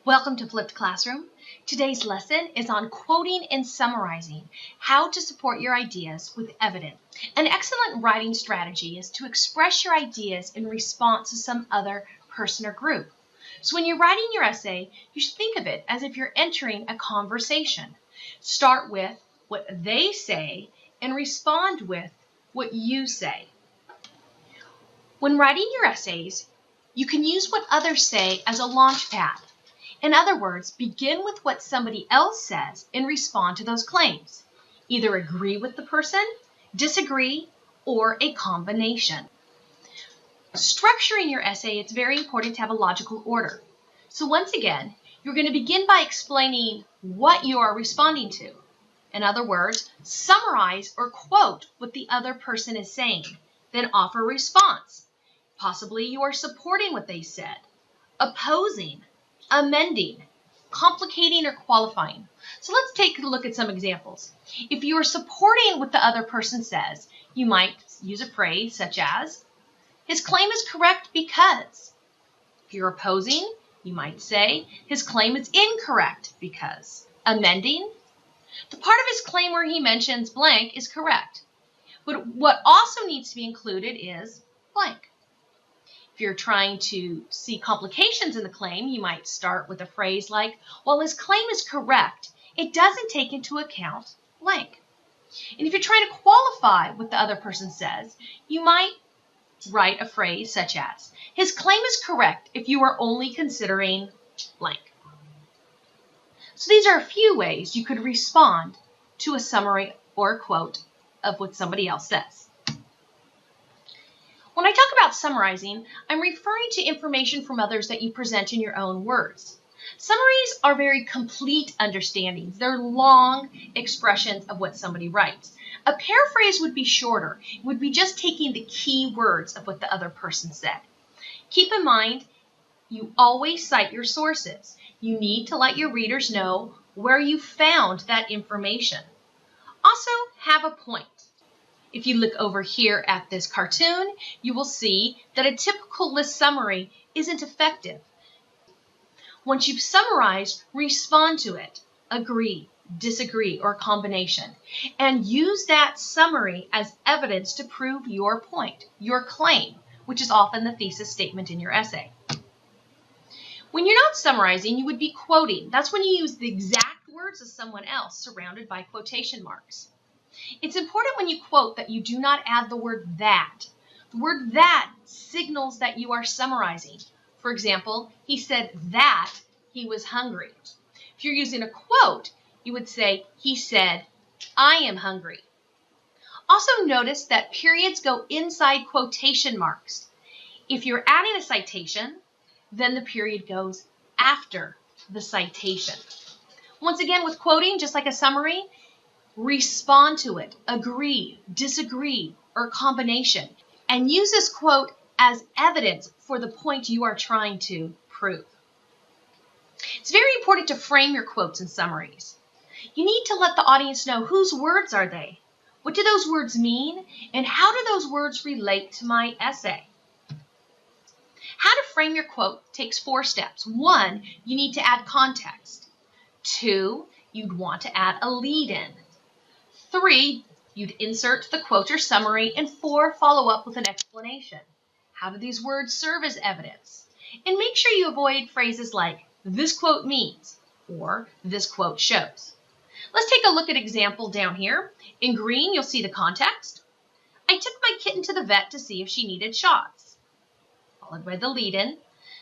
Welcome to Flipped Classroom. Today's lesson is on quoting and summarizing, how to support your ideas with evidence. An excellent writing strategy is to express your ideas in response to some other person or group. So when you're writing your essay, you should think of it as if you're entering a conversation. Start with what they say and respond with what you say. When writing your essays, you can use what others say as a launch pad. In other words, begin with what somebody else says and respond to those claims. Either agree with the person, disagree, or a combination. Structuring your essay, it's very important to have a logical order. So once again, you're going to begin by explaining what you are responding to. In other words, summarize or quote what the other person is saying, then offer a response. Possibly you are supporting what they said, opposing, amending, complicating, or qualifying. So let's take a look at some examples. If you are supporting what the other person says, you might use a phrase such as, his claim is correct because. If you're opposing, you might say, his claim is incorrect because. Amending, the part of his claim where he mentions blank is correct, but what also needs to be included is blank. If you're trying to see complications in the claim, you might start with a phrase like, while his claim is correct, it doesn't take into account blank. And if you're trying to qualify what the other person says, you might write a phrase such as, his claim is correct if you are only considering blank. So these are a few ways you could respond to a summary or a quote of what somebody else says. When I talk about summarizing, I'm referring to information from others that you present in your own words. Summaries are very complete understandings. They're long expressions of what somebody writes. A paraphrase would be shorter. It would be just taking the key words of what the other person said. Keep in mind, you always cite your sources. You need to let your readers know where you found that information. Also, have a point. If you look over here at this cartoon, you will see that a typical list summary isn't effective. Once you've summarized, respond to it, agree, disagree, or combination, and use that summary as evidence to prove your point, your claim, which is often the thesis statement in your essay. When you're not summarizing, you would be quoting. That's when you use the exact words of someone else surrounded by quotation marks. It's important when you quote that you do not add the word that. The word that signals that you are summarizing. For example, he said that he was hungry. If you're using a quote, you would say, he said, I am hungry. Also notice that periods go inside quotation marks. If you're adding a citation, then the period goes after the citation. Once again, with quoting, just like a summary, respond to it, agree, disagree, or combination, and use this quote as evidence for the point you are trying to prove. It's very important to frame your quotes and summaries. You need to let the audience know whose words are they, what do those words mean, and how do those words relate to my essay. How to frame your quote takes 4 steps. 1, you need to add context. 2, you'd want to add a lead-in. 3, you'd insert the quote or summary, and 4, follow up with an explanation. How do these words serve as evidence? And make sure you avoid phrases like, this quote means, or this quote shows. Let's take a look at an example down here. In green, you'll see the context. I took my kitten to the vet to see if she needed shots. Followed by the lead-in.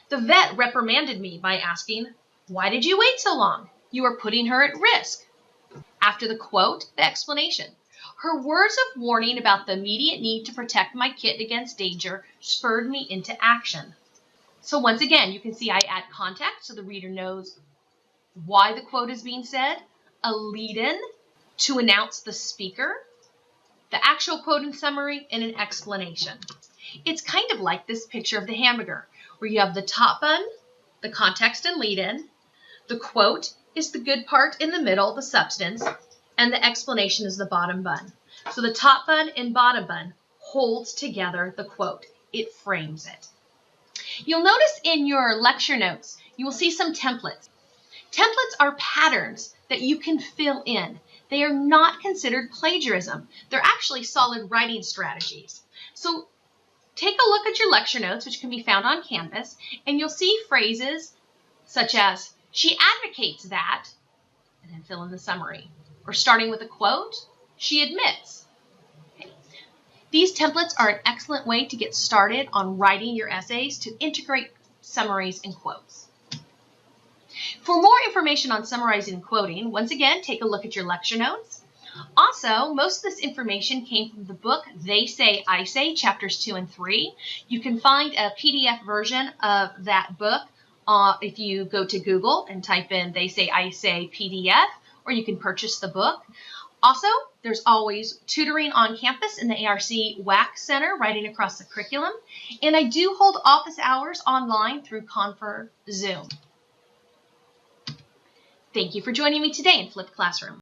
The vet reprimanded me by asking, why did you wait so long? You are putting her at risk. After the quote, the explanation. Her words of warning about the immediate need to protect my kitten against danger spurred me into action. So once again, you can see I add context so the reader knows why the quote is being said, a lead-in to announce the speaker, the actual quote and summary, and an explanation. It's kind of like this picture of the hamburger, where you have the top bun, the context and lead-in, the quote is the good part in the middle, the substance, and the explanation is the bottom bun. So the top bun and bottom bun holds together the quote. It frames it. You'll notice in your lecture notes, you will see some templates. Templates are patterns that you can fill in. They are not considered plagiarism. They're actually solid writing strategies. So take a look at your lecture notes, which can be found on Canvas, and you'll see phrases such as, she advocates that, and then fill in the summary. Or starting with a quote, she admits. Okay. These templates are an excellent way to get started on writing your essays to integrate summaries and quotes. For more information on summarizing and quoting, once again, take a look at your lecture notes. Also, most of this information came from the book They Say, I Say, chapters 2 and 3. You can find a PDF version of that book if you go to Google and type in They Say, I Say PDF, or you can purchase the book. Also, there's always tutoring on campus in the ARC WAC Center, writing across the curriculum. And I do hold office hours online through Confer Zoom. Thank you for joining me today in Flipped Classroom.